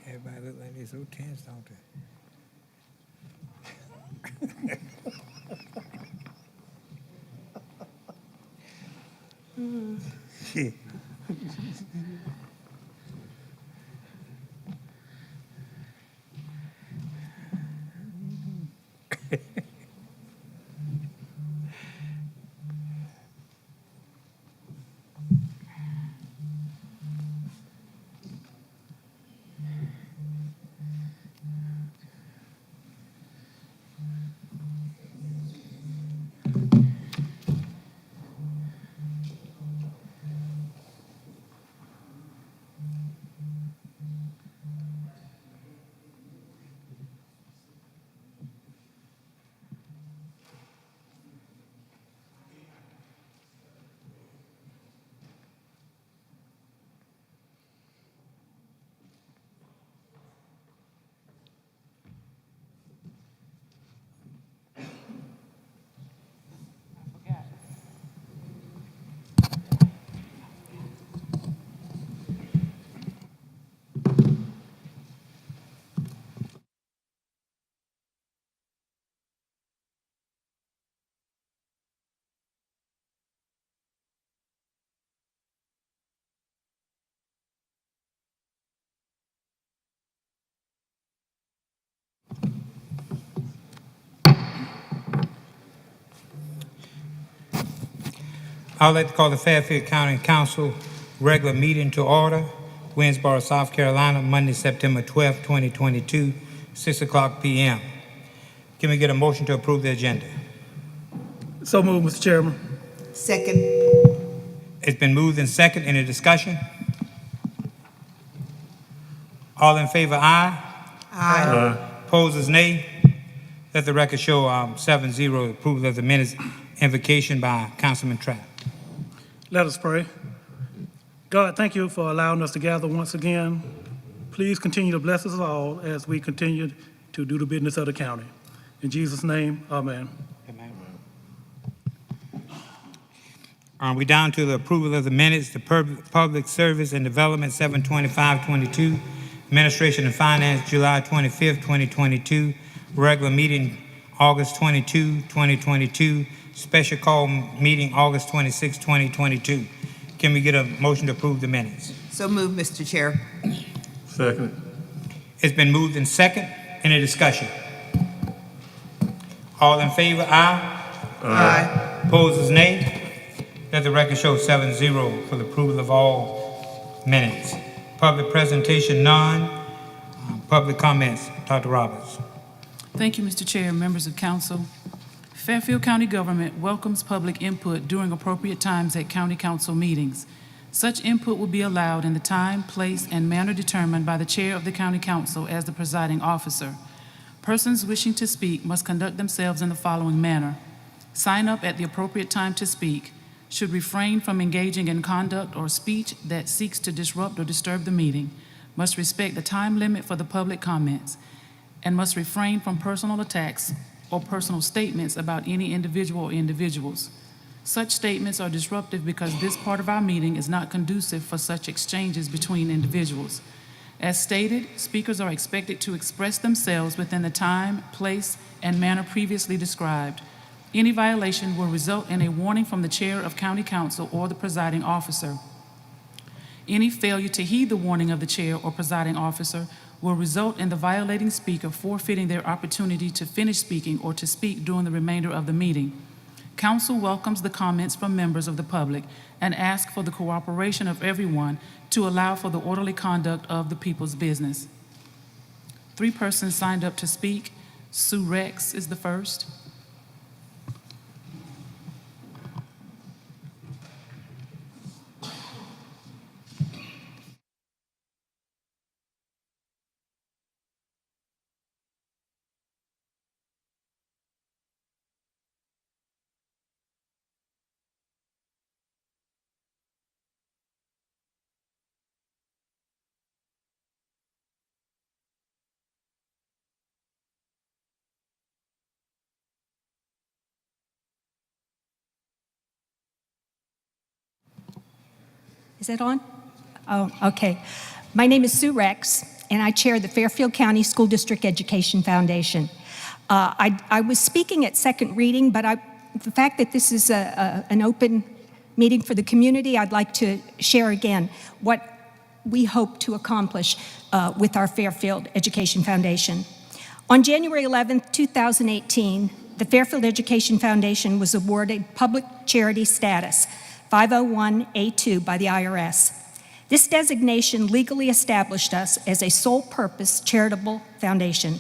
Everybody look like they're so tense, don't they? I would like to call the Fairfield County Council regular meeting to order, Winsboro, South Carolina, Monday, September 12th, 2022, 6 o'clock p.m. Can we get a motion to approve the agenda? So moved, Mr. Chairman. Second. It's been moved and second. Any discussion? All in favor, aye. Aye. Opposers, nay. Let the record show 7-0 approval of the minutes. Invocation by Councilman Trapp. Let us pray. God, thank you for allowing us to gather once again. Please continue to bless us all as we continue to do the business of the county. In Jesus' name, amen. We're down to the approval of the minutes, the Public Service and Development 7/25/22, Administration and Finance July 25th, 2022, regular meeting August 22, 2022, special call meeting August 26, 2022. Can we get a motion to approve the minutes? So moved, Mr. Chair. Second. It's been moved and second. Any discussion? All in favor, aye. Aye. Opposers, nay. Let the record show 7-0 for the approval of all minutes. Public presentation, none. Public comments, Dr. Roberts. Thank you, Mr. Chair, members of council. Fairfield County government welcomes public input during appropriate times at county council meetings. Such input will be allowed in the time, place, and manner determined by the chair of the county council as the presiding officer. Persons wishing to speak must conduct themselves in the following manner: sign up at the appropriate time to speak, should refrain from engaging in conduct or speech that seeks to disrupt or disturb the meeting, must respect the time limit for the public comments, and must refrain from personal attacks or personal statements about any individual or individuals. Such statements are disruptive because this part of our meeting is not conducive for such exchanges between individuals. As stated, speakers are expected to express themselves within the time, place, and manner previously described. Any violation will result in a warning from the chair of county council or the presiding officer. Any failure to heed the warning of the chair or presiding officer will result in the violating speaker forfeiting their opportunity to finish speaking or to speak during the remainder of the meeting. Council welcomes the comments from members of the public and asks for the cooperation of everyone to allow for the orderly conduct of the people's business. 3 persons signed up to speak. Sue Rex is the first. Is it on? Oh, okay. My name is Sue Rex, and I chair the Fairfield County School District Education Foundation. I was speaking at second reading, but the fact that this is an open meeting for the community, I'd like to share again what we hope to accomplish with our Fairfield Education Foundation. On January 11th, 2018, the Fairfield Education Foundation was awarded public charity status, 501(a)(2 by the IRS. This designation legally established us as a sole-purpose charitable foundation.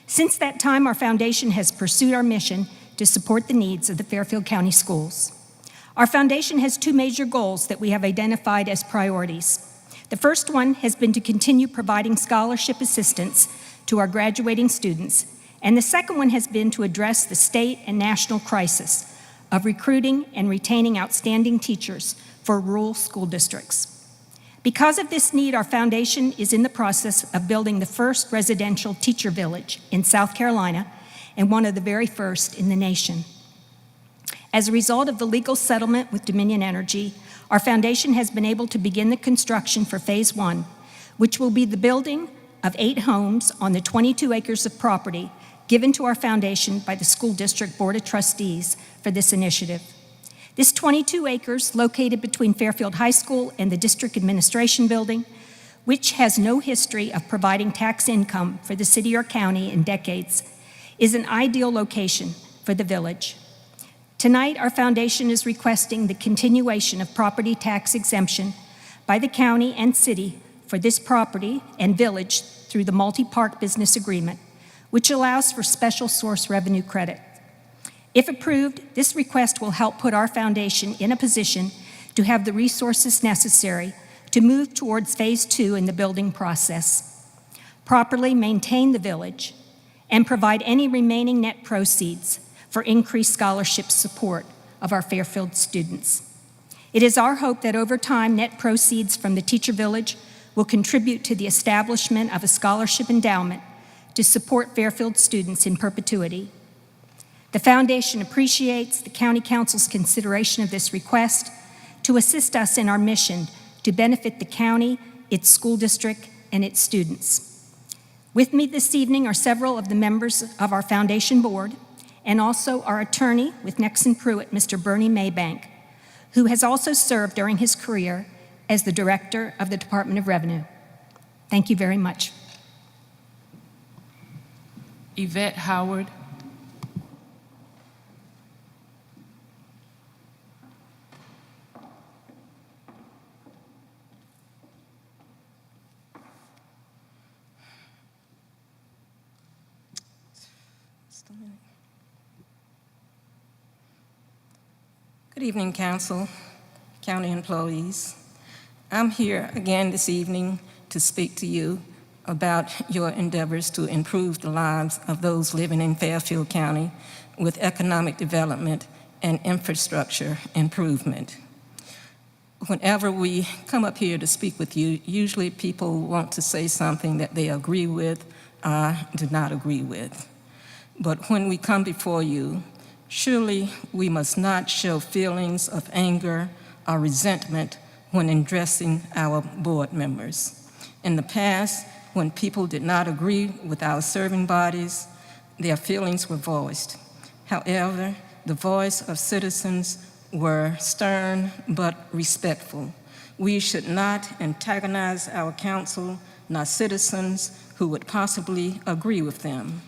Since that time, our foundation has pursued our mission to support the needs of the Fairfield County schools. Our foundation has two major goals that we have identified as priorities. The first one has been to continue providing scholarship assistance to our graduating students, and the second one has been to address the state and national crisis of recruiting and retaining outstanding teachers for rural school districts. Because of this need, our foundation is in the process of building the first residential teacher village in South Carolina and one of the very first in the nation. As a result of the legal settlement with Dominion Energy, our foundation has been able to begin the construction for Phase 1, which will be the building of 8 homes on the 22 acres of property given to our foundation by the School District Board of Trustees for this initiative. This 22 acres, located between Fairfield High School and the District Administration Building, which has no history of providing tax income for the city or county in decades, is an ideal location for the village. Tonight, our foundation is requesting the continuation of property tax exemption by the county and city for this property and village through the multi-park business agreement, which allows for special source revenue credit. If approved, this request will help put our foundation in a position to have the resources necessary to move towards Phase 2 in the building process, properly maintain the village, and provide any remaining net proceeds for increased scholarship support of our Fairfield students. It is our hope that over time, net proceeds from the Teacher Village will contribute to the establishment of a scholarship endowment to support Fairfield students in perpetuity. The foundation appreciates the County Council's consideration of this request to assist us in our mission to benefit the county, its school district, and its students. With me this evening are several of the members of our foundation board and also our attorney with Nexon Pruitt, Mr. Bernie Maybank, who has also served during his career as the director of the Department of Revenue. Thank you very much. Yvette Howard. Good evening, Council, county employees. I'm here again this evening to speak to you about your endeavors to improve the lives of those living in Fairfield County with economic development and infrastructure improvement. Whenever we come up here to speak with you, usually people want to say something that they agree with or do not agree with. But when we come before you, surely we must not show feelings of anger or resentment when addressing our board members. In the past, when people did not agree with our serving bodies, their feelings were voiced. However, the voice of citizens were stern but respectful. We should not antagonize our council nor citizens who would possibly agree with them.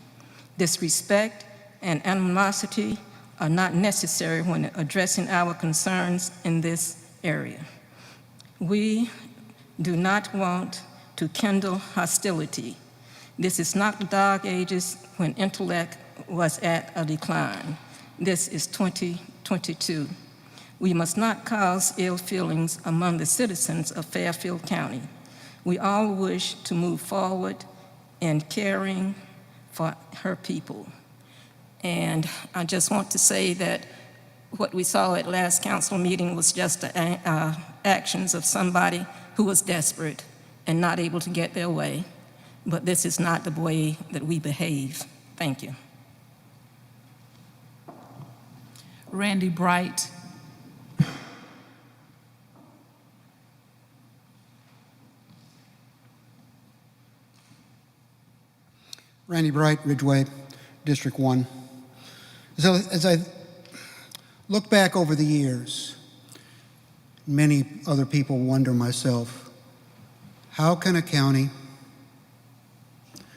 Disrespect and animosity are not necessary when addressing our concerns in this area. We do not want to kindle hostility. This is not the dog ages when intellect was at a decline. This is 2022. We must not cause ill feelings among the citizens of Fairfield County. We all wish to move forward in caring for her people. And I just want to say that what we saw at last council meeting was just the actions of somebody who was desperate and not able to get their way. But this is not the way that we behave. Thank you. Randy Bright. Randy Bright, Ridgeway, District 1. So as I look back over the years, many other people wonder myself, how can a county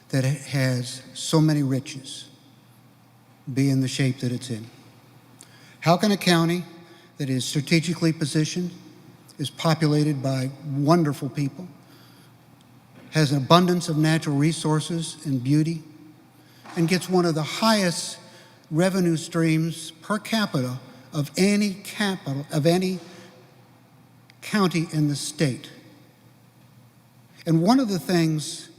that has so many riches be in the shape that it's in? How can a county that is strategically positioned, is populated by wonderful people, has an abundance of natural resources and beauty, and gets one of the highest revenue streams per capita of any county in the state? And one of the things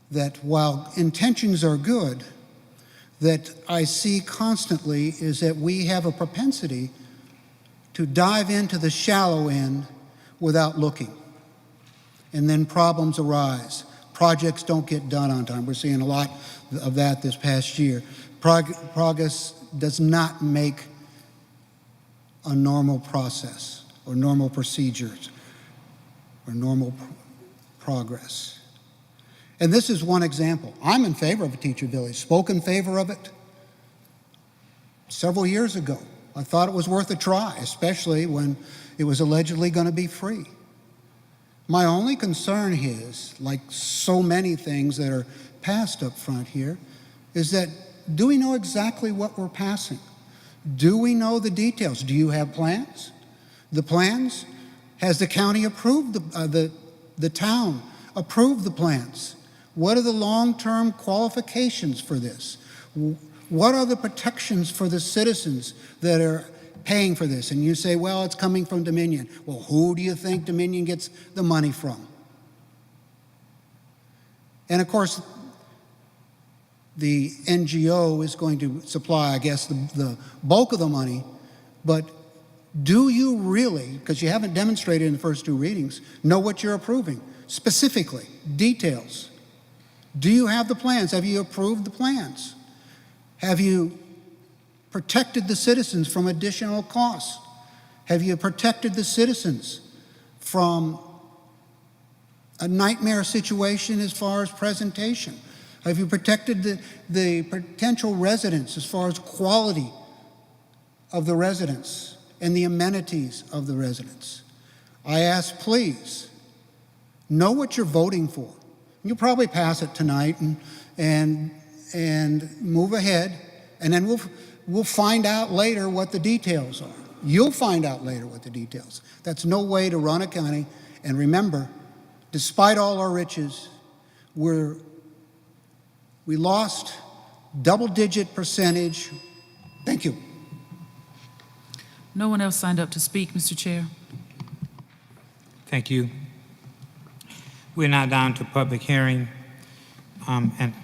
that, while intentions are good, that I see constantly is that we have a propensity to dive into the shallow end without looking. And then problems arise. Projects don't get done on time. We're seeing a lot of that this past year. Progress does not make a normal process or normal procedures or normal progress. And this is one example. I'm in favor of a teacher village, spoke in favor of it several years ago. I thought it was worth a try, especially when it was allegedly going to be free. My only concern is, like so many things that are passed up front here, is that do we know exactly what we're passing? Do we know the details? Do you have plans? The plans? Has the county approved the town approved the plans? What are the long-term qualifications for this? What are the protections for the citizens that are paying for this? And you say, well, it's coming from Dominion. Well, who do you think Dominion gets the money from? And of course, the NGO is going to supply, I guess, the bulk of the money, but do you really, because you haven't demonstrated in the first two readings, know what you're approving? Specifically, details. Do you have the plans? Have you approved the plans? Have you protected the citizens from additional costs? Have you protected the citizens from a nightmare situation as far as presentation? Have you protected the potential residents as far as quality of the residents and the amenities of the residents? I ask, please, know what you're voting for. You'll probably pass it tonight and move ahead, and then we'll find out later what the details are. You'll find out later what the details. That's no way to run a county. And remember, despite all our riches, we lost double-digit percentage. Thank you. No one else signed up to speak, Mr. Chair. Thank you. We're now down to public hearing. An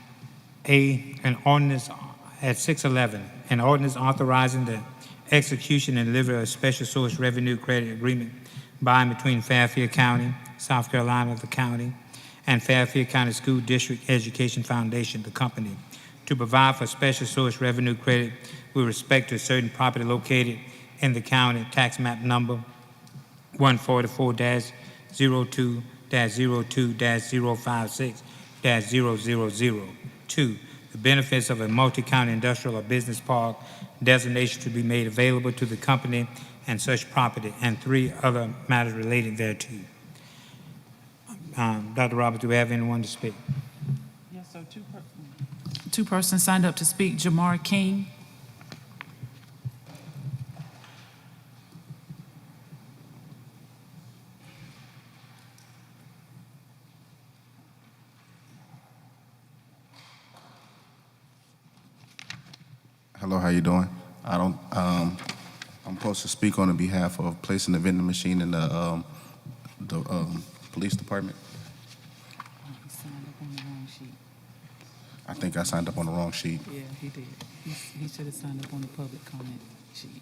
ordinance at 611, an ordinance authorizing the execution and delivery of special source revenue credit agreement by and between Fairfield County, South Carolina, the county, and Fairfield County School District Education Foundation, the company, to provide for special source revenue credit with respect to certain property located in the county, tax map number 144-02-02-056-000. The benefits of a multi-county industrial or business park designation to be made available to the company and such property, and 3 other matters related thereto. Dr. Roberts, do we have anyone to speak? Yes, so two persons signed up to speak. Jamar King. Hello, how you doing? I'm supposed to speak on the behalf of placing the vending machine in the police department. He signed up on the wrong sheet. I think I signed up on the wrong sheet. Yeah, he did. He should have signed up on the public comment sheet.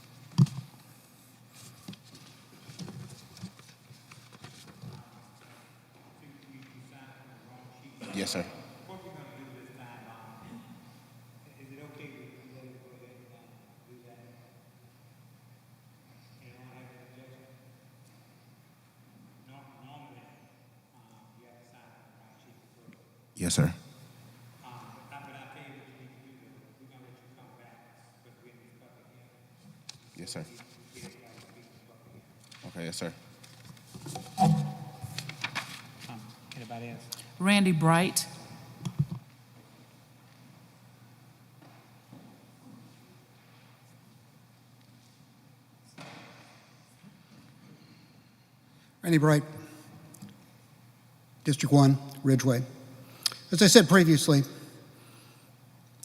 Yes, sir. What we're going to do this time, is it okay if we let it go ahead and do that? Anyone have any objection? Normally, you have to sign on the right sheet first. Yes, sir. I Yes, sir. Okay, yes, sir. Anybody else? Randy Bright. Randy Bright, District 1, Ridgeway. As I said previously,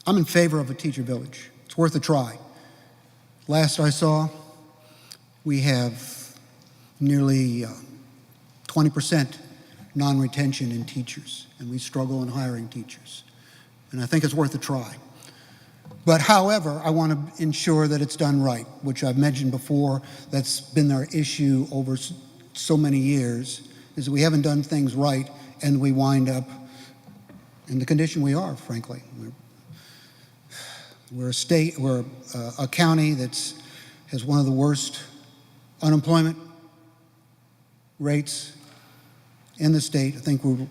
I'm in favor of a teacher village. It's worth a try. Last I saw, we have nearly 20% non-retention in teachers, and we struggle in hiring teachers. And I think it's worth a try. But however, I want to ensure that it's done right, which I've mentioned before. That's been our issue over so many years, is that we haven't done things right, and we wind up in the condition we are, frankly. We're a county that has one of the worst unemployment rates in the state. I think we're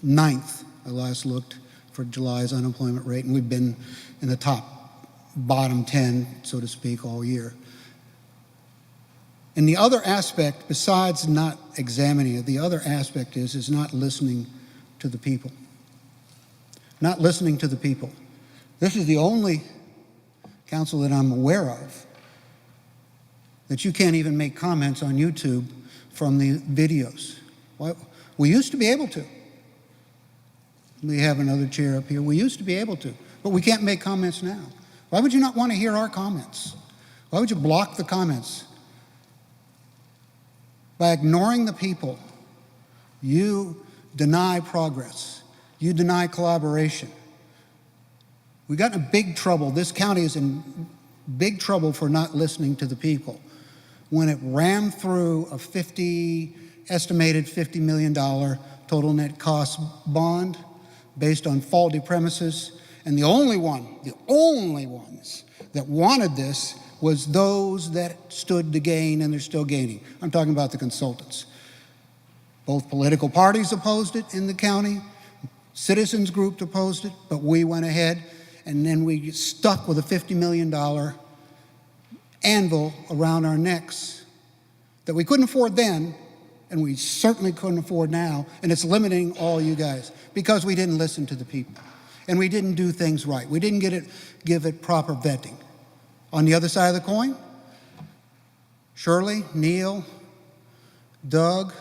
9th, I last looked, for July's unemployment rate, and we've been in the bottom 10, so to speak, all year. And the other aspect, besides not examining it, the other aspect is not listening to the people. Not listening to the people. This is the only council that I'm aware of that you can't even make comments on YouTube from the videos. We used to be able to. We have another chair up here. We used to be able to, but we can't make comments now. Why would you not want to hear our comments? Why would you block the comments? By ignoring the people, you deny progress. You deny collaboration. We got in big trouble. This county is in big trouble for not listening to the people. When it rammed through a estimated $50 million total net cost bond based on faulty premises, and the only ones that wanted this was those that stood to gain, and they're still gaining. I'm talking about the consultants. Both political parties opposed it in the county, citizens group opposed it, but we went ahead, and then we stuck with a $50 million anvil around our necks that we couldn't afford then, and we certainly couldn't afford now, and it's limiting all you guys because we didn't listen to the people, and we didn't do things right. We didn't give it proper vetting. On the other side of the coin, Shirley, Neil, Doug,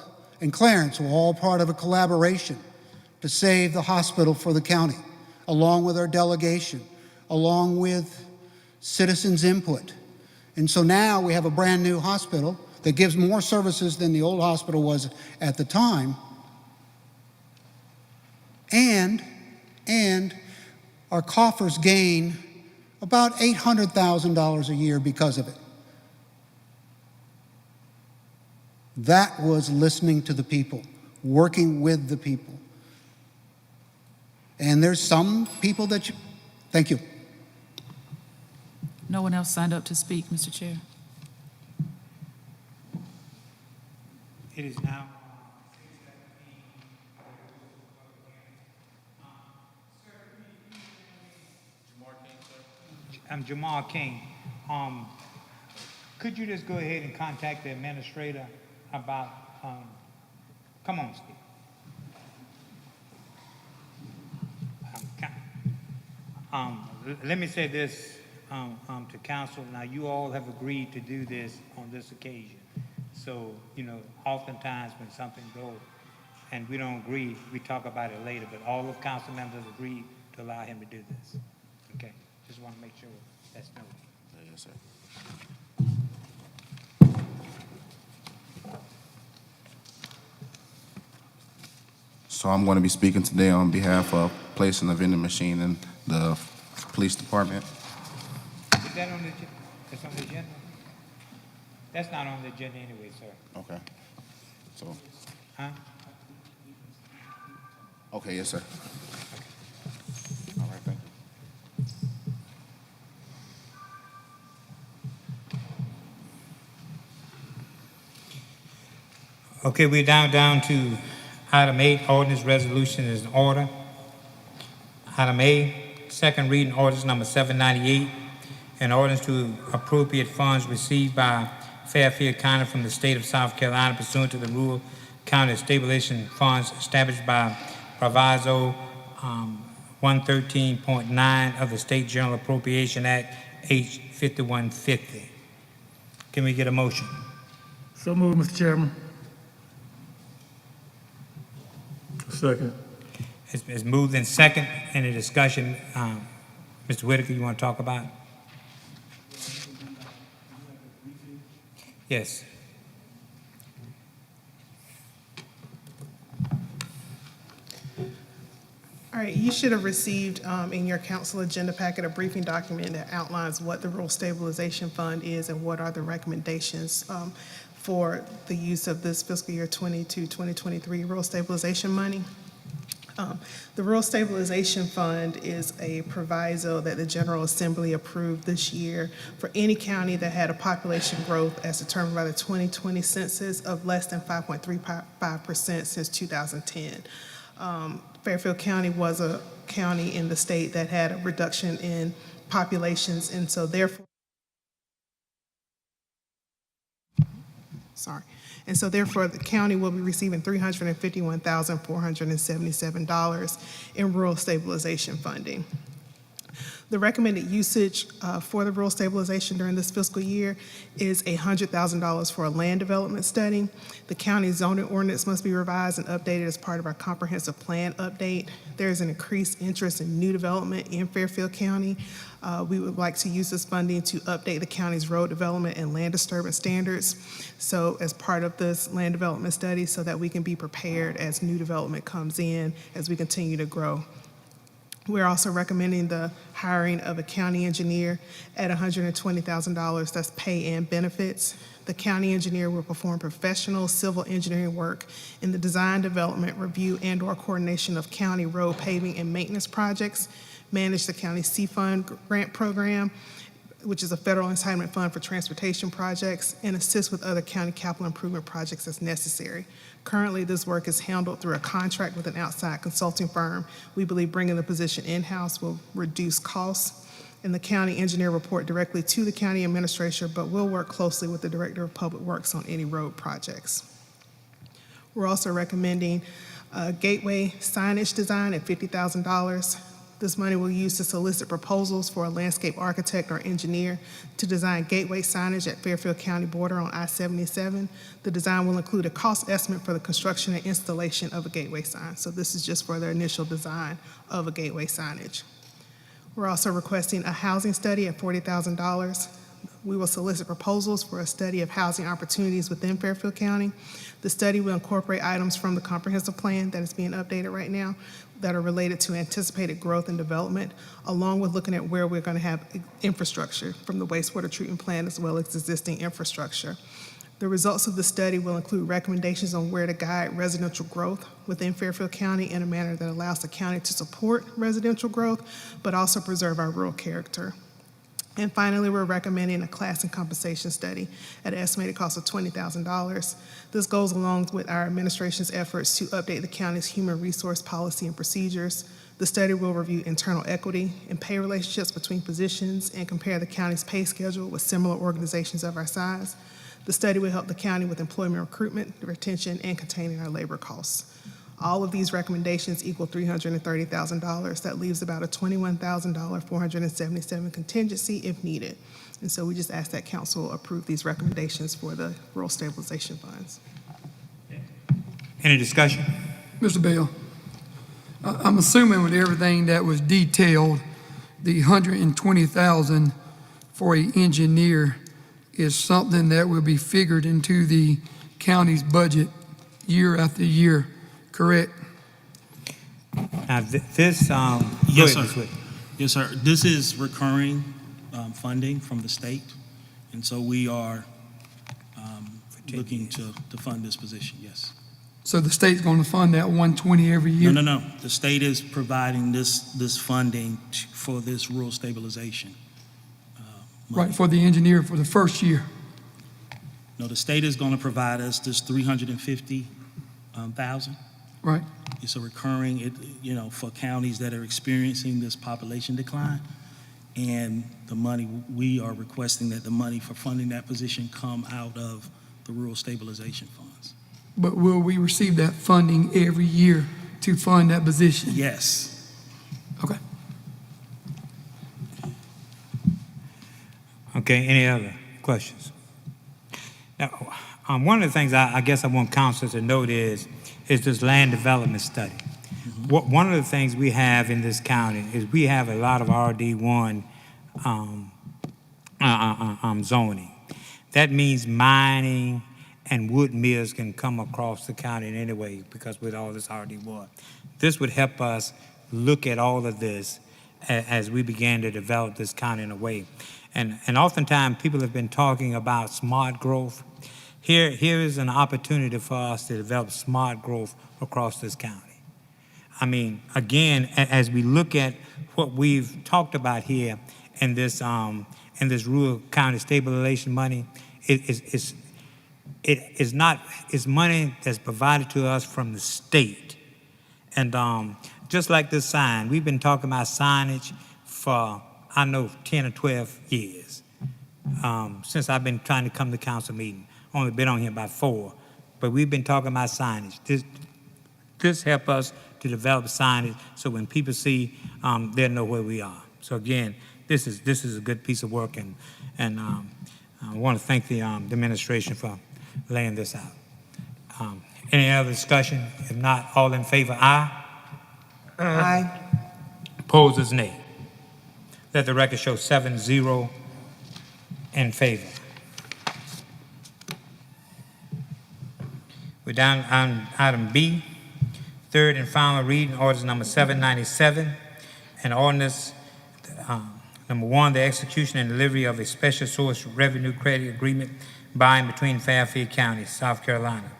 and Clarence were all part of a collaboration to save the hospital for the county, along with our delegation, along with citizens' input. And so now we have a brand new hospital that gives more services than the old hospital was at the time. And our coffers gain about $800,000 a year because of it. That was listening to the people, working with the people. And there's some people that thank you. No one else signed up to speak, Mr. Chair. It is now. I'm Jamal King. Could you just go ahead and contact the administrator about, come on, Steve. Let me say this to council. Now, you all have agreed to do this on this occasion. So, oftentimes when something goes and we don't agree, we talk about it later, but all of council members agreed to allow him to do this. Okay? Just want to make sure that's noted. Yes, sir. So I'm going to be speaking today on behalf of placing a vending machine in the police department. Is that on the agenda? That's on the agenda? That's not on the agenda anyway, sir. Okay. So, Huh? okay, yes, sir. All right, thank you. Okay, we're down to item 8, ordinance resolution is in order. Item A, second reading ordinance number 798, an ordinance to appropriate funds received by Fairfield County from the state of South Carolina pursuant to the Rural County Stabilization Funds established by Proviso 113.9 of the State General Appropriation Act, H. 5150. Can we get a motion? So moved, Mr. Chairman. Second. It's moved in second. Any discussion? Mr. Whitaker, you want to talk about it? Yes. All right, you should have received in your council agenda packet a briefing document that outlines what the Rural Stabilization Fund is and what are the recommendations for the use of this fiscal year 2022-2023 rural stabilization money. The Rural Stabilization Fund is a proviso that the General Assembly approved this year for any county that had a population growth as determined by the 2020 census of less than 5.35% since 2010. Fairfield County was a county in the state that had a reduction in populations, and so therefore, the county will be receiving $351,477 in rural stabilization funding. The recommended usage for the rural stabilization during this fiscal year is $100,000 for a land development study. The county zoning ordinance must be revised and updated as part of our comprehensive plan update. There is an increased interest in new development in Fairfield County. We would like to use this funding to update the county's road development and land disturbance standards. So as part of this land development study so that we can be prepared as new development comes in as we continue to grow. We're also recommending the hiring of a county engineer at $120,000, that's pay and benefits. The county engineer will perform professional civil engineering work in the design, development, review, and/or coordination of county road paving and maintenance projects, manage the county C-Fund grant program, which is a federal entitlement fund for transportation projects, and assist with other county capital improvement projects as necessary. Currently, this work is handled through a contract with an outside consulting firm. We believe bringing the position in-house will reduce costs, and the county engineer will report directly to the county administrator, but will work closely with the Director of Public Works on any road projects. We're also recommending gateway signage design at $50,000. This money will use to solicit proposals for a landscape architect or engineer to design gateway signage at Fairfield County border on I-77. The design will include a cost estimate for the construction and installation of a gateway sign. So this is just for the initial design of a gateway signage. We're also requesting a housing study at $40,000. We will solicit proposals for a study of housing opportunities within Fairfield County. The study will incorporate items from the comprehensive plan that is being updated right now that are related to anticipated growth and development, along with looking at where we're going to have infrastructure from the wastewater treatment plant as well as existing infrastructure. The results of the study will include recommendations on where to guide residential growth within Fairfield County in a manner that allows the county to support residential growth, but also preserve our rural character. And finally, we're recommending a class and compensation study at an estimated cost of $20,000. This goes along with our administration's efforts to update the county's human resource policy and procedures. The study will review internal equity and pay relationships between positions and compare the county's pay schedule with similar organizations of our size. The study will help the county with employment recruitment, retention, and containing our labor costs. All of these recommendations equal $330,000. That leaves about a $21,000 477 contingency if needed. And so we just ask that council approve these recommendations for the rural stabilization funds. Any discussion? Mr. Bell, I'm assuming with everything that was detailed, the $120,000 for an engineer is something that will be figured into the county's budget year after year, correct? Now, this, Yes, go ahead, sir. Ms. Whitaker. Yes, sir. This is recurring funding from the state, and so we are looking to fund this position, yes. So the state's going to fund that 120 every year? No. The state is providing this funding for this rural stabilization. Money. Right, for the engineer for the first year? No, the state is going to provide us this $350,000. Right. It's a recurring, for counties that are experiencing this population decline. And the money, we are requesting that the money for funding that position come out of the rural stabilization funds. But will we receive that funding every year to fund that position? Yes. Okay. Okay, any other questions? Now, one of the things I guess I want council to note is this land development study. One of the things we have in this county is we have a lot of RD1 zoning. That means mining and wood mills can come across the county in any way because with all this RD1. This would help us look at all of this as we began to develop this county in a way. And oftentimes people have been talking about smart growth. Here is an opportunity for us to develop smart growth across this county. I mean, again, as we look at what we've talked about here in this rural county stabilization money, it's money that's provided to us from the state. And just like this sign, we've been talking about signage for, I know, 10 or 12 years since I've been trying to come to council meeting. Only been on here about 4, but we've been talking about signage. This help us to develop signage so when people see, they'll know where we are. So again, this is a good piece of work, and I want to thank the administration for laying this out. Any other discussion? If not, all in favor, aye. Aye. Opposers, nay. Let the record show 7-0 in favor. We're down on item B, third and final reading, orders number 797, and ordinance number 1, the execution and delivery of a special source revenue credit agreement by and between Fairfield County, South Carolina,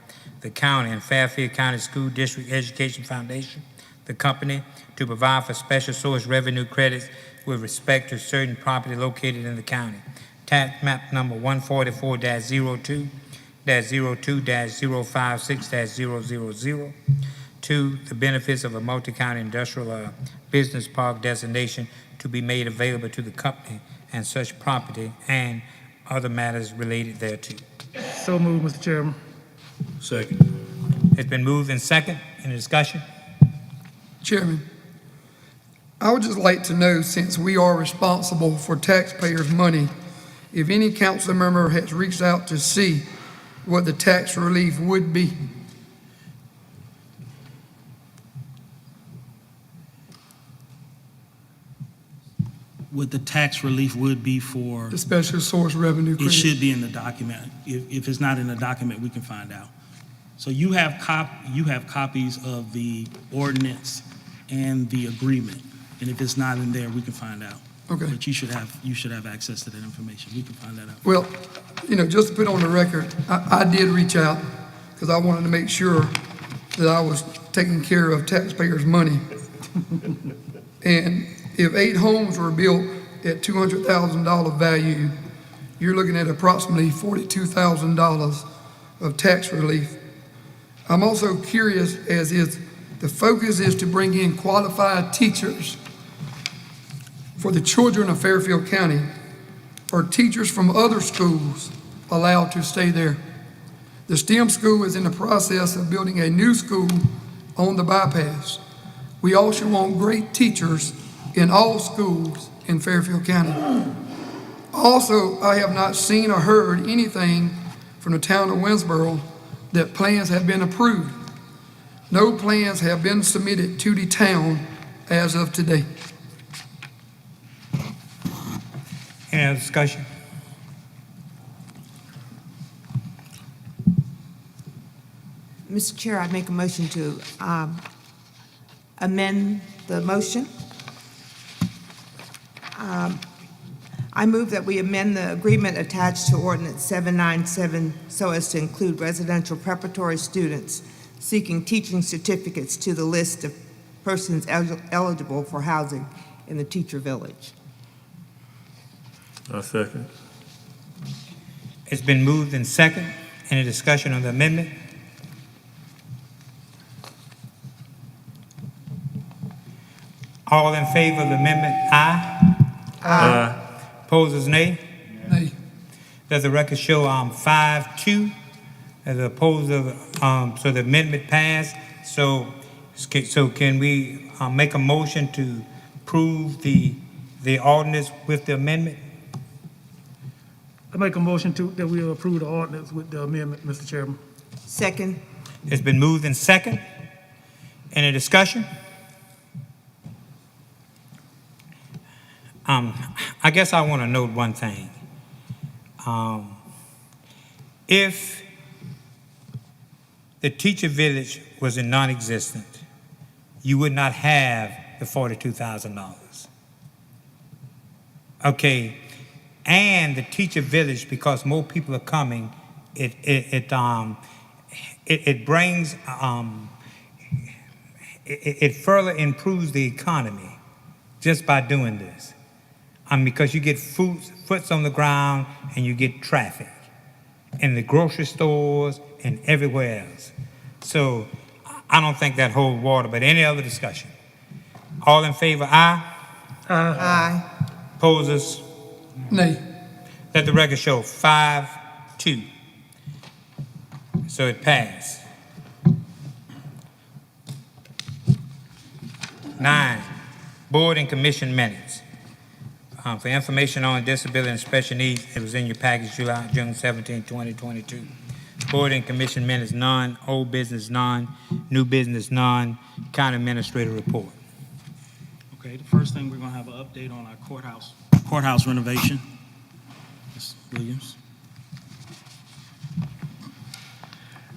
the county and Fairfield County School District Education Foundation, the company, to provide for special source revenue credits with respect to certain property located in the county. Tax map number 144-02-02-056-000. 2, the benefits of a multi-county industrial business park designation to be made available to the company and such property and other matters related thereto. So moved, Mr. Chairman. Second. It's been moved and second. Any discussion? Chairman, I would just like to know, since we are responsible for taxpayers' money, if any council member has reached out to see what the tax relief would be. What the tax relief would be for, The special source revenue it credit. should be in the document. If it's not in the document, we can find out. So you have copies of the ordinance and the agreement, and if it's not in there, we can find out. Okay. But you should have access to that information. We can find that out. Well, just to put on the record, I did reach out because I wanted to make sure that I was taking care of taxpayers' money. And if 8 homes were built at $200,000 value, you're looking at approximately $42,000 of tax relief. I'm also curious, as is the focus is to bring in qualified teachers for the children of Fairfield County, or teachers from other schools allowed to stay there. The STEM school is in the process of building a new school on the bypass. We also want great teachers in all schools in Fairfield County. Also, I have not seen or heard anything from the town of Winsboro that plans have been approved. No plans have been submitted to the town as of today. Any other discussion? Mr. Chair, I make a motion to amend the motion. I move that we amend the agreement attached to ordinance 797 so as to include residential preparatory students seeking teaching certificates to the list of persons eligible for housing in the teacher village. I second. It's been moved and second. Any discussion on the amendment? All in favor of the amendment, aye. Opposers, nay. Nay. Let the record show 5-2 as opposed to, so the amendment passed. So can we make a motion to approve the ordinance with the amendment? I make a motion that we approve the ordinance with the amendment, Mr. Chairman. Second. It's been moved in second. Any discussion? I guess I want to note one thing. If the teacher village was non-existent, you would not have the $42,000. Okay, and the teacher village, because more people are coming, it brings it further improves the economy just by doing this. Because you get foots on the ground and you get traffic in the grocery stores and everywhere else. So I don't think that holds water, but any other discussion? All in favor, aye? Aye. Opposers? Nay. Let the record show 5-2. So it passed. 9, board and commission minutes. For information on disability and special needs, it was in your package June 17, 2022. Board and commission minutes, none. Old business, none. New business, none. County administrator report. Okay, the first thing, we're gonna have an update on our courthouse renovation. Ms. Williams.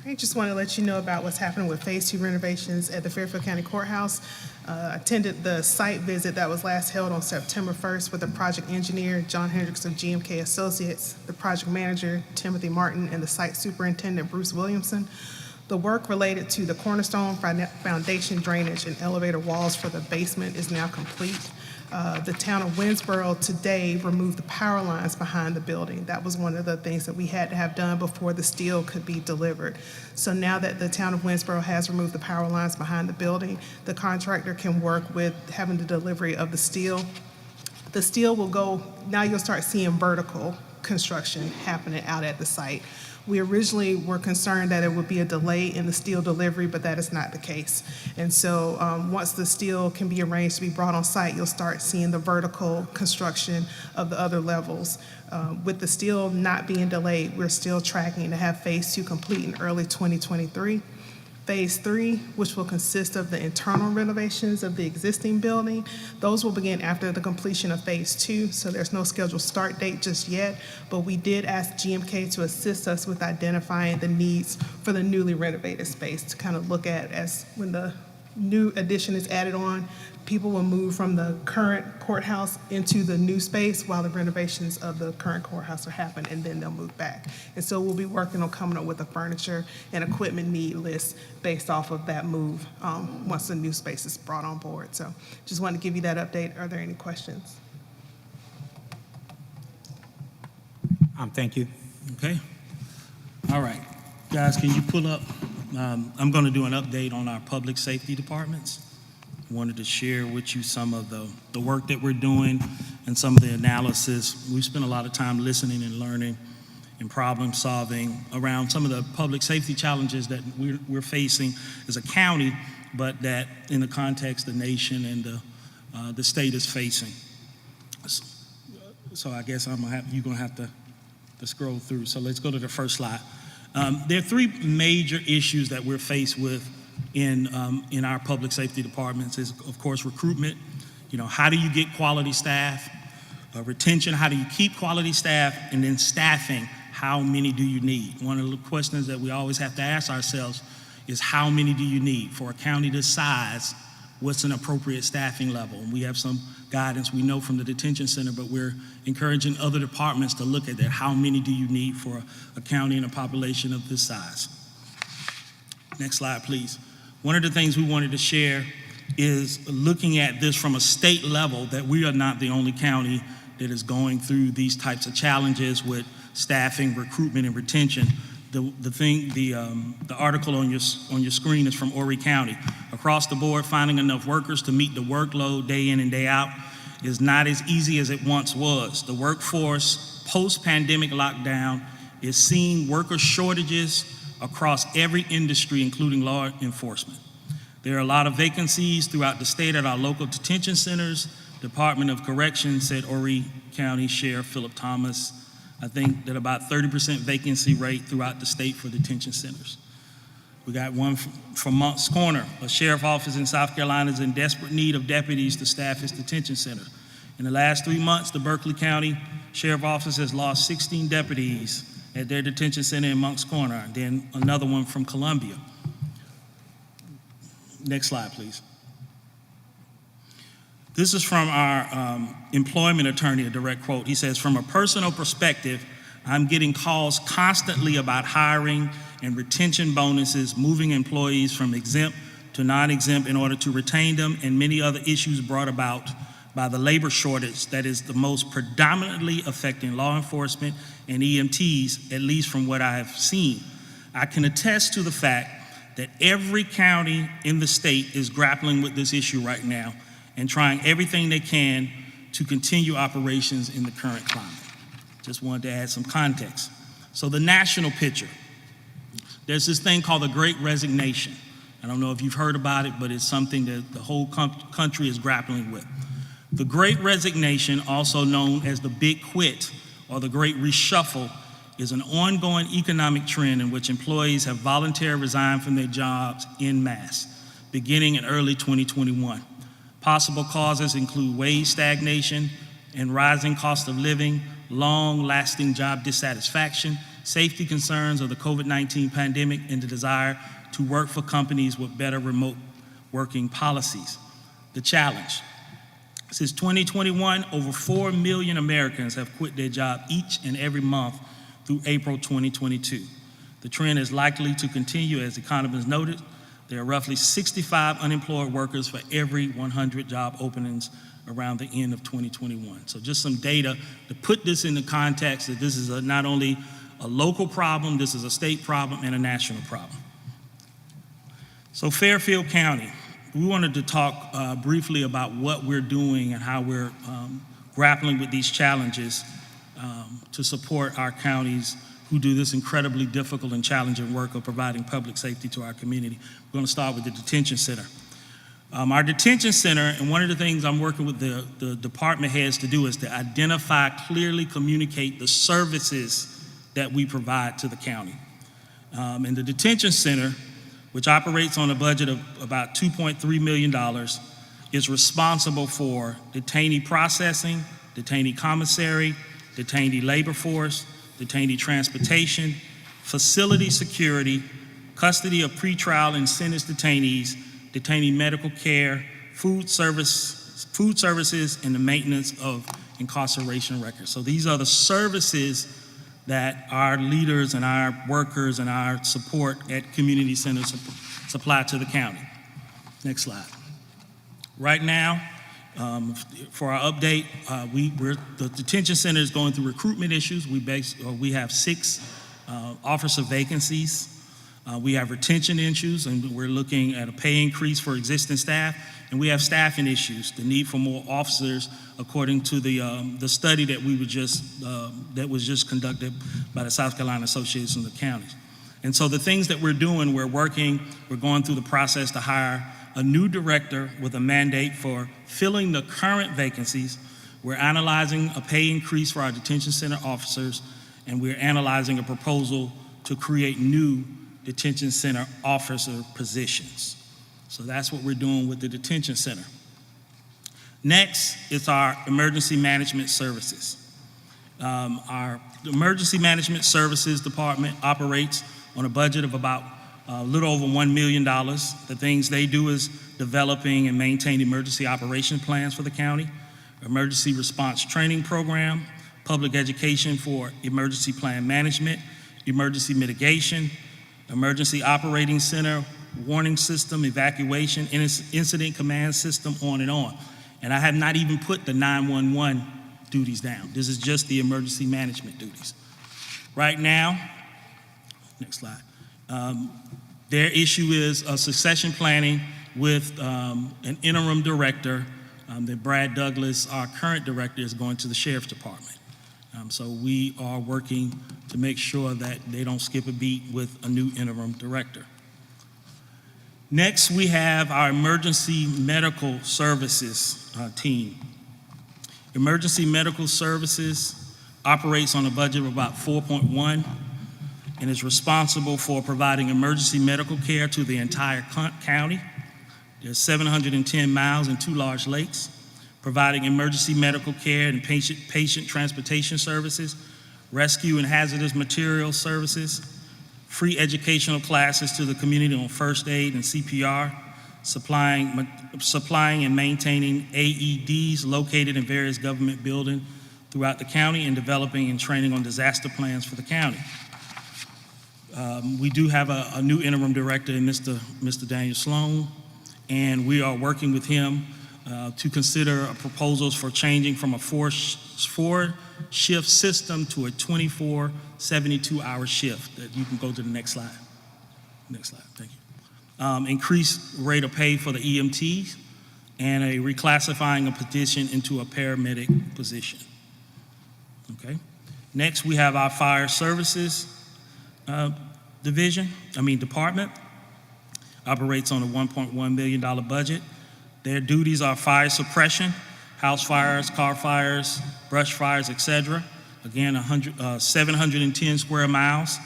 I just want to let you know about what's happening with Phase 2 renovations at the Fairfield County Courthouse. Attended the site visit that was last held on September 1st with the project engineer, John Hendricks of GMK Associates, the project manager, Timothy Martin, and the site superintendent, Bruce Williamson. The work related to the cornerstone, foundation, drainage, and elevator walls for the basement is now complete. The town of Winsboro today removed the power lines behind the building. That was one of the things that we had to have done before the steel could be delivered. So now that the town of Winsboro has removed the power lines behind the building, the contractor can work with having the delivery of the steel. The steel will go, now you'll start seeing vertical construction happening out at the site. We originally were concerned that it would be a delay in the steel delivery, but that is not the case. And so once the steel can be arranged to be brought on site, you'll start seeing the vertical construction of the other levels. With the steel not being delayed, we're still tracking to have Phase 2 complete in early 2023. Phase 3, which will consist of the internal renovations of the existing building, those will begin after the completion of Phase 2, so there's no scheduled start date just yet, but we did ask GMK to assist us with identifying the needs for the newly renovated space to kind of look at as when the new addition is added on, people will move from the current courthouse into the new space while the renovations of the current courthouse are happening, and then they'll move back. And so we'll be working on coming up with a furniture and equipment need list based off of that move once the new space is brought on board. So just wanted to give you that update. Are there any questions? Thank you. Okay. All right. Guys, can you pull up? I'm going to do an update on our public safety departments. Wanted to share with you some of the work that we're doing and some of the analysis. We spent a lot of time listening and learning and problem solving around some of the public safety challenges that we're facing as a county, but that in the context the nation and the state is facing. So I guess you're gonna have to scroll through. So let's go to the first slide. There are three major issues that we're faced with in our public safety departments is, of course, recruitment. You know, how do you get quality staff? Retention, how do you keep quality staff? And then staffing, how many do you need? One of the questions that we always have to ask ourselves is how many do you need? For a county this size, what's an appropriate staffing level? And we have some guidance we know from the detention center, but we're encouraging other departments to look at that. How many do you need for a county and a population of this size? Next slide, please. One of the things we wanted to share is looking at this from a state level, that we are not the only county that is going through these types of challenges with staffing, recruitment, and retention. The article on your screen is from Horry County. Across the board, finding enough workers to meet the workload day in and day out is not as easy as it once was. The workforce post-pandemic lockdown is seeing worker shortages across every industry, including law enforcement. There are a lot of vacancies throughout the state at our local detention centers. Department of Corrections said Horry County Sheriff Philip Thomas, I think that about 30% vacancy rate throughout the state for detention centers. We got one from Moncks Corner. A sheriff office in South Carolina is in desperate need of deputies to staff its detention center. In the last 3 months, the Berkeley County Sheriff Office has lost 16 deputies at their detention center in Moncks Corner, and then another one from Columbia. Next slide, please. This is from our employment attorney, a direct quote. He says, "From a personal perspective, I'm getting calls constantly about hiring and retention bonuses, moving employees from exempt to non-exempt in order to retain them, and many other issues brought about by the labor shortage that is the most predominantly affecting law enforcement and EMTs, at least from what I have seen. I can attest to the fact that every county in the state is grappling with this issue right now and trying everything they can to continue operations in the current climate." Just wanted to add some context. So the national picture. There's this thing called the Great Resignation. I don't know if you've heard about it, but it's something that the whole country is grappling with. The Great Resignation, also known as the Big Quit or the Great Reshuffle, is an ongoing economic trend in which employees have voluntarily resigned from their jobs en masse, beginning in early 2021. Possible causes include wage stagnation and rising cost of living, long-lasting job dissatisfaction, safety concerns of the COVID-19 pandemic, and the desire to work for companies with better remote working policies. The challenge. Since 2021, over 4 million Americans have quit their job each and every month through April 2022. The trend is likely to continue, as economists noted. There are roughly 65 unemployed workers for every 100 job openings around the end of 2021. So just some data to put this in the context that this is not only a local problem, this is a state problem and a national problem. So Fairfield County, we wanted to talk briefly about what we're doing and how we're grappling with these challenges to support our counties who do this incredibly difficult and challenging work of providing public safety to our community. We're going to start with the detention center. Our detention center, and one of the things I'm working with the department heads to do is to identify, clearly communicate the services that we provide to the county. And the detention center, which operates on a budget of about $2.3 million, is responsible for detainee processing, detainee commissary, detainee labor force, detainee transportation, facility security, custody of pretrial and sentenced detainees, detainee medical care, food services, and the maintenance of incarceration records. So these are the services that our leaders and our workers and our support at community centers supply to the county. Next slide. Right now, for our update, the detention center is going through recruitment issues. We have 6 officer vacancies. We have retention issues, and we're looking at a pay increase for existing staff. And we have staffing issues, the need for more officers, according to the study that that was just conducted by the South Carolina Association of Counties. And so the things that we're doing, we're going through the process to hire a new director with a mandate for filling the current vacancies. We're analyzing a pay increase for our detention center officers, and we're analyzing a proposal to create new detention center officer positions. So that's what we're doing with the detention center. Next is our emergency management services. Our emergency management services department operates on a budget of about a little over $1 million. The things they do is developing and maintain emergency operation plans for the county, emergency response training program, public education for emergency plan management, emergency mitigation, emergency operating center, warning system, evacuation, incident command system, on and on. And I have not even put the 911 duties down. This is just the emergency management duties. Right now, next slide, their issue is a succession planning with an interim director That Brad Douglas, our current director, is going to the Sheriff's Department. So we are working to make sure that they don't skip a beat with a new interim director. Next, we have our Emergency Medical Services team. Emergency Medical Services operates on a budget of about 4.1 and is responsible for providing emergency medical care to the entire county. There's 710 miles and 2 large lakes, providing emergency medical care and patient transportation services, rescue and hazardous materials services, free educational classes to the community on first aid and CPR, supplying and maintaining AEDs located in various government buildings throughout the county, and developing and training on disaster plans for the county. We do have a new interim director in Mr. Daniel Sloan, and we are working with him to consider proposals for changing from a four-shift system to a 24, 72-hour shift. That you can go to the next slide. Next slide, thank you. Increased rate of pay for the EMTs, and a reclassifying a position into a paramedic position. Okay. Next, we have our fire services department. Operates on a $1.1 million budget. Their duties are fire suppression, house fires, car fires, brush fires, etc. Again, 710 square miles,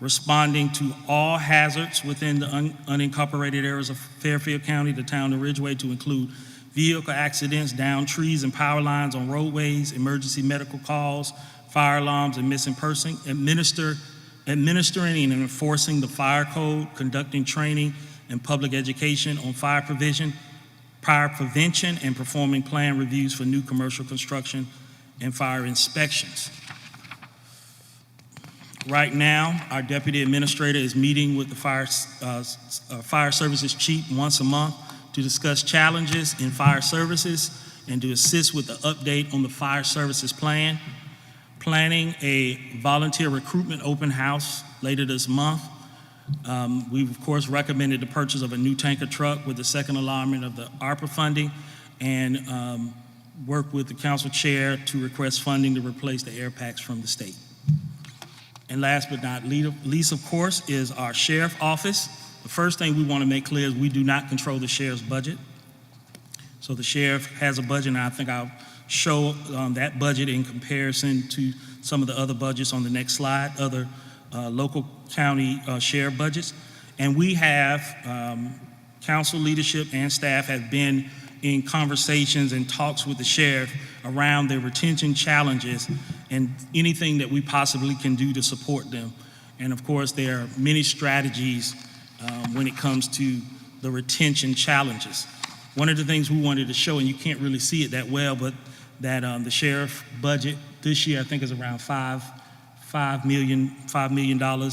responding to all hazards within the unincorporated areas of Fairfield County, the town of Ridgeway, to include vehicle accidents, downed trees and power lines on roadways, emergency medical calls, fire alarms, and missing person, administering and enforcing the fire code, conducting training and public education on fire prevention, and performing plan reviews for new commercial construction and fire inspections. Right now, our deputy administrator is meeting with the fire services chief once a month to discuss challenges in fire services and to assist with the update on the fire services plan. Planning a volunteer recruitment open house later this month. We've, of course, recommended the purchase of a new tanker truck with the second allotment of the ARPA funding, and work with the council chair to request funding to replace the air packs from the state. And last but not least, of course, is our sheriff office. The first thing we want to make clear is we do not control the sheriff's budget. So the sheriff has a budget, and I think I'll show that budget in comparison to some of the other budgets on the next slide, other local county share budgets. And we have, council leadership and staff have been in conversations and talks with the sheriff around their retention challenges and anything that we possibly can do to support them. And of course, there are many strategies when it comes to the retention challenges. One of the things we wanted to show, and you can't really see it that well, but that the sheriff budget this year, I think, is around $5 million.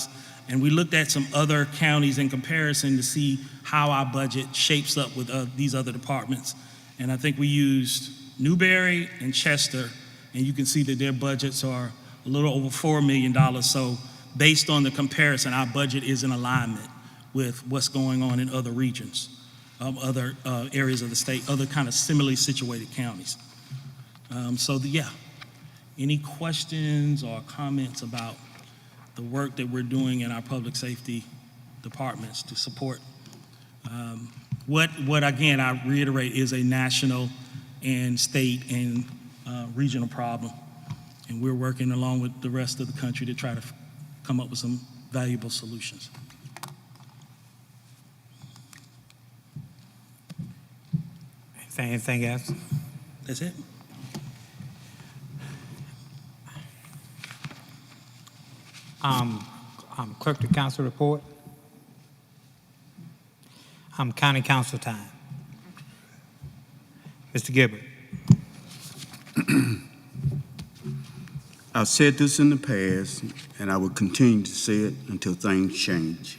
And we looked at some other counties in comparison to see how our budget shapes up with these other departments. And I think we used Newberry and Chester, and you can see that their budgets are a little over $4 million. So based on the comparison, our budget is in alignment with what's going on in other regions, other areas of the state, other kind of similarly situated counties. Any questions or comments about the work that we're doing in our public safety departments to support what again, I reiterate, is a national and state and regional problem. And we're working along with the rest of the country to try to come up with some valuable solutions. Anything else? That's it. Clerk to council report. County council time. Mr. Gibbard. I've said this in the past, and I will continue to say it until things change.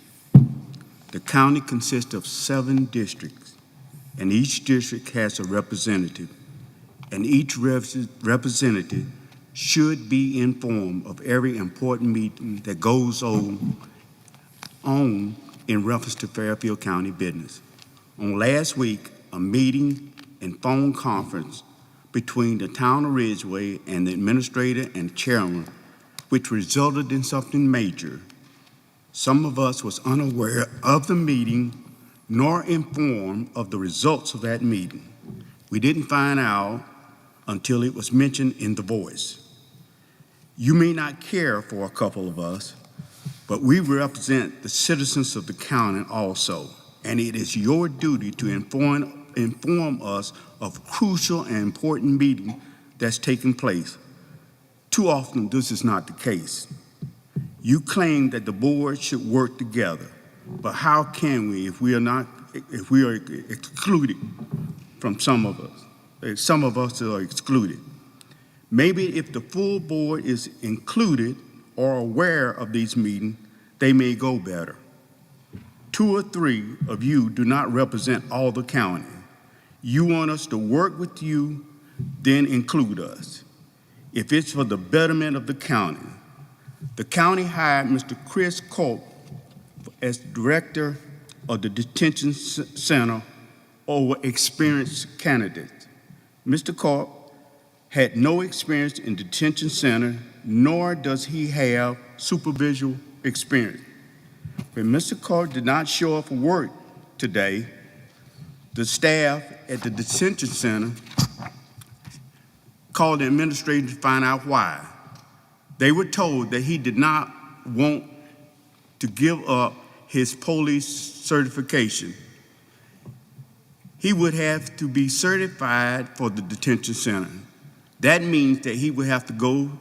The county consists of 7 districts, and each district has a representative, and each representative should be informed of every important meeting that goes on in reference to Fairfield County business. On last week, a meeting and phone conference between the town of Ridgeway and the administrator and chairman, which resulted in something major. Some of us was unaware of the meeting nor informed of the results of that meeting. We didn't find out until it was mentioned in The Voice. You may not care for a couple of us, but we represent the citizens of the county also, and it is your duty to inform us of crucial and important meeting that's taking place. Too often, this is not the case. You claim that the board should work together, but how can we if we are excluded from some of us? Some of us are excluded. Maybe if the full board is included or aware of these meetings, they may go better. 2 or 3 of you do not represent all the county. You want us to work with you, then include us. If it's for the betterment of the county hired Mr. Chris Culp as director of the detention center over experienced candidates. Mr. Culp had no experience in detention center, nor does he have supervision experience. When Mr. Culp did not show up for work today, the staff at the detention center called the administrator to find out why. They were told that he did not want to give up his police certification. He would have to be certified for the detention center. That means that he would have to go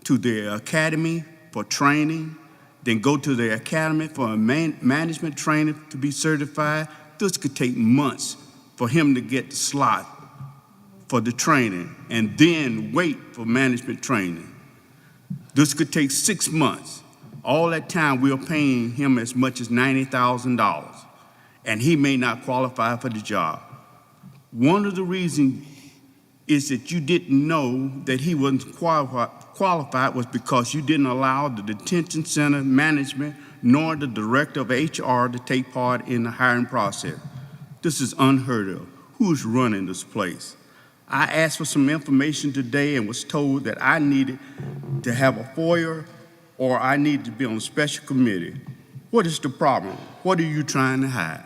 to the academy for training, then go to the academy for a management training to be certified. This could take months for him to get the slot for the training and then wait for management training. This could take 6 months. All that time we're paying him as much as $90,000, and he may not qualify for the job. One of the reasons is that you didn't know that he wasn't qualified was because you didn't allow the detention center management nor the director of HR to take part in the hiring process. This is unheard of. Who's running this place? I asked for some information today and was told that I needed to have a FOIA or I needed to be on a special committee. What is the problem? What are you trying to hide?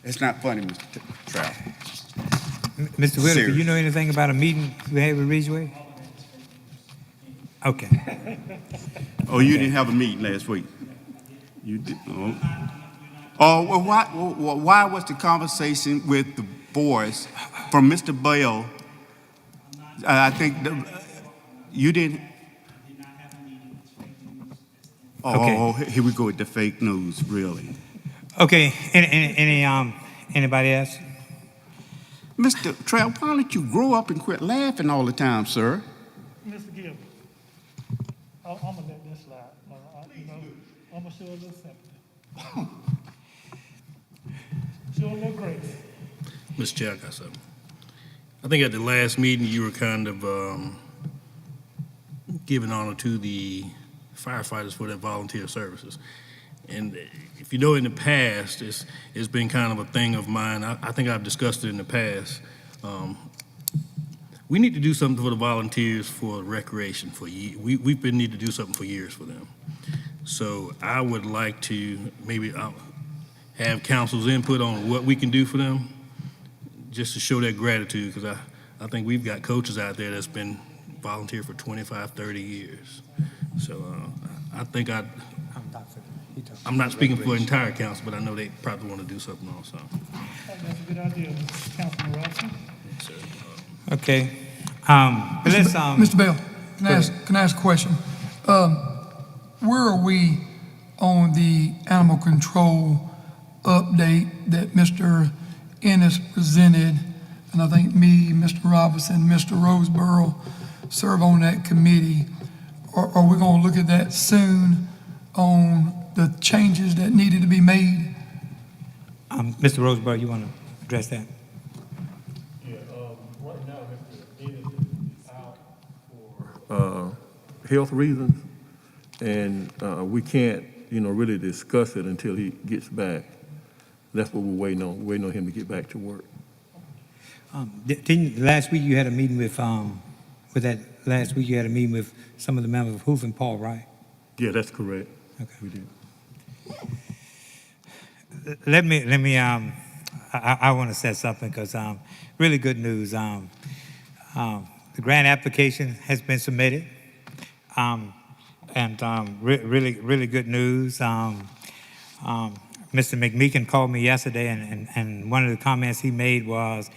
It's not funny, Mr. Trout. Mr. Whitaker, do you know anything about a meeting we had with Ridgeway? Okay. Oh, you didn't have a meeting last week? You did? Oh, well, why was the conversation with the voice from Mr. Bell? I think you didn't. Oh, here we go with the fake news, really. Okay, anybody else? Mr. Trout, why don't you grow up and quit laughing all the time, sir? Mr. Gill, I'm gonna let this slide. I'm gonna show a little sympathy. Show a little grace. Mr. Chair, I got something. I think at the last meeting, you were kind of giving honor to the firefighters for their volunteer services. And if you know, in the past, it's been kind of a thing of mine. I think I've discussed it in the past. We need to do something for the volunteers for recreation. We've been need to do something for years for them. So I would like to maybe have council's input on what we can do for them, just to show their gratitude, because I think we've got coaches out there that's been volunteer for 25, 30 years. So I think I'm not speaking for the entire council, but I know they probably want to do something also. That's a good idea, Councilman Robinson. Okay. But let's, Mr. Bell, can I ask a question? Where are we on the animal control update that Mr. Ennis presented? And I think me, Mr. Robinson, Mr. Roseborough serve on that committee. Are we going to look at that soon on the changes that needed to be made? Mr. Roseborough, you want to address that? Yeah, right now, Mr. Ennis is out for health reasons, and we can't, really discuss it until he gets back. That's what we're waiting on. We're waiting on him to get back to work. Last week you had a meeting with last week you had a meeting with some of the members of Hoof and Paul, right? Yeah, that's correct. Okay. We did. Let me I want to say something because really good news. The grant application has been submitted, and really good news. Mr. McMeekin called me yesterday, and one of the comments he made was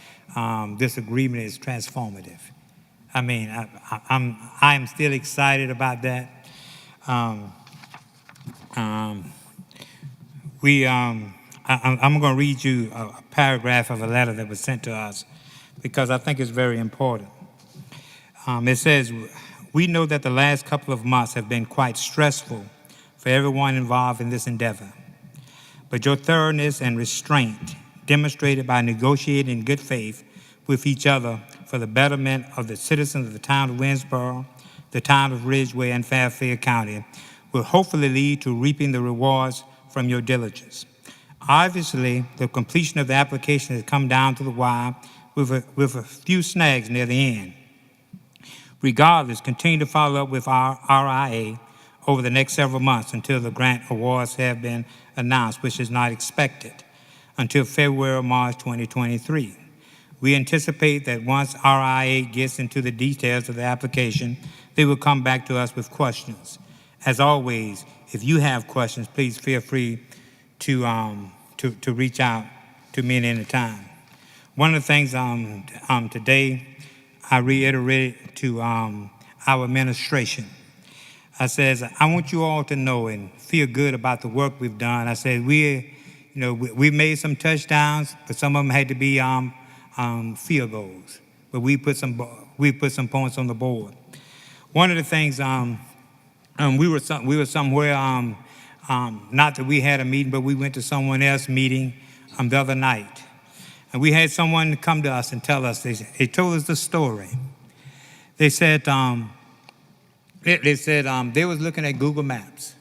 this agreement is transformative. I mean, I am still excited about that. I'm going to read you a paragraph of a letter that was sent to us because I think it's very important. It says, "We know that the last couple of months have been quite stressful for everyone involved in this endeavor, but your thoroughness and restraint demonstrated by negotiating in good faith with each other for the betterment of the citizens of the town of Winsboro, the town of Ridgeway, and Fairfield County will hopefully lead to reaping the rewards from your diligence. Obviously, the completion of the application has come down to the wire with a few snags near the end. Regardless, continue to follow up with our RIA over the next several months until the grant awards have been announced, which is not expected until February or March 2023. We anticipate that once RIA gets into the details of the application, they will come back to us with questions. As always, if you have questions, please feel free to reach out to me at any time. One of the things today I reiterated to our administration. I says, I want you all to know and feel good about the work we've done. I said, we made some touchdowns, but some of them had to be field goals. But we put some points on the board. One of the things we were somewhere. Not that we had a meeting, but we went to someone else's meeting the other night. And we had someone come to us and tell us, they told us the story. They said they was looking at Google Maps.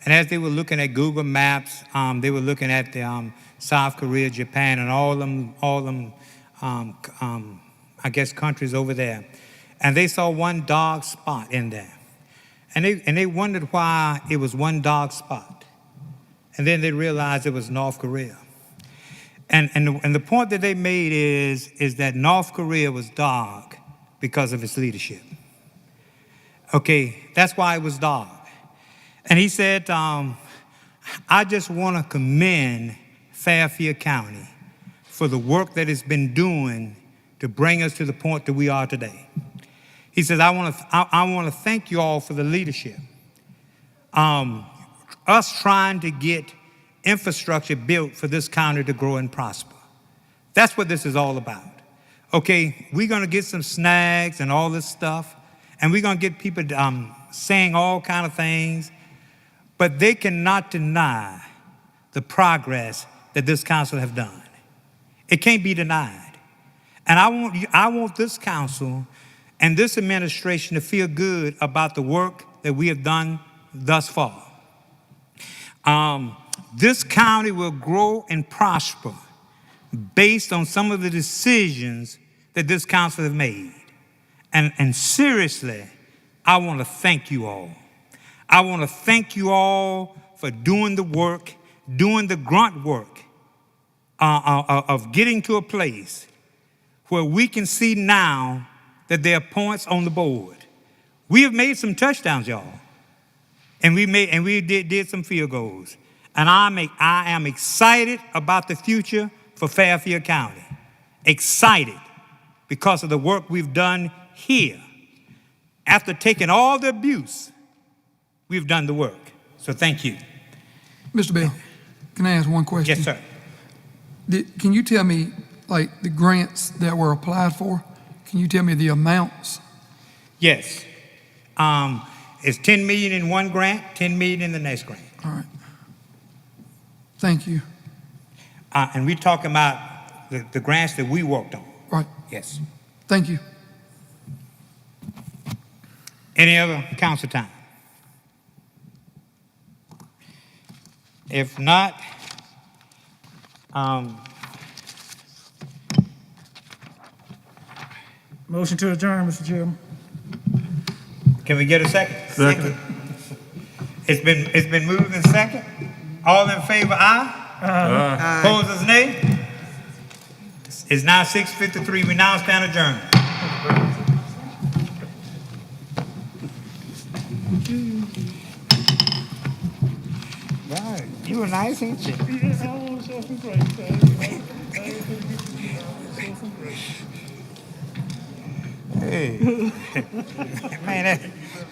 And as they were looking at Google Maps, they were looking at the South Korea, Japan, and all them I guess countries over there. And they saw one dark spot in there. And they wondered why it was one dark spot. And then they realized it was North Korea. And the point that they made is that North Korea was dark because of its leadership. Okay, that's why it was dark. And he said, I just want to commend Fairfield County for the work that it's been doing to bring us to the point that we are today. He says, I want to thank you all for the leadership. Us trying to get infrastructure built for this county to grow and prosper. That's what this is all about. Okay, we're going to get some snags and all this stuff, and we're going to get people saying all kind of things, but they cannot deny the progress that this council have done. It can't be denied. And I want this council and this administration to feel good about the work that we have done thus far. This county will grow and prosper based on some of the decisions that this council has made. And seriously, I want to thank you all. I want to thank you all for doing the work, doing the grunt work of getting to a place where we can see now that there are points on the board. We have made some touchdowns, y'all. And we did some field goals. And I am excited about the future for Fairfield County. Excited because of the work we've done here. After taking all the abuse, we've done the work. So thank you. Mr. Bell, can I ask one question? Yes, sir. Can you tell me, like, the grants that were applied for? Can you tell me the amounts? Yes. It's $10 million in one grant, $10 million in the next grant. All right. Thank you. And we're talking about the grants that we worked on. Right. Yes. Thank you. Any other council time? If not, Motion to adjourn, Mr. Chairman. Can we get a second? Second. It's been moved and second. All in favor, aye? Opposers, nay? It's now 6:53. We now stand adjourned. Right. You were nice, ain't you? I want to show some grace, man. Hey. Man, that,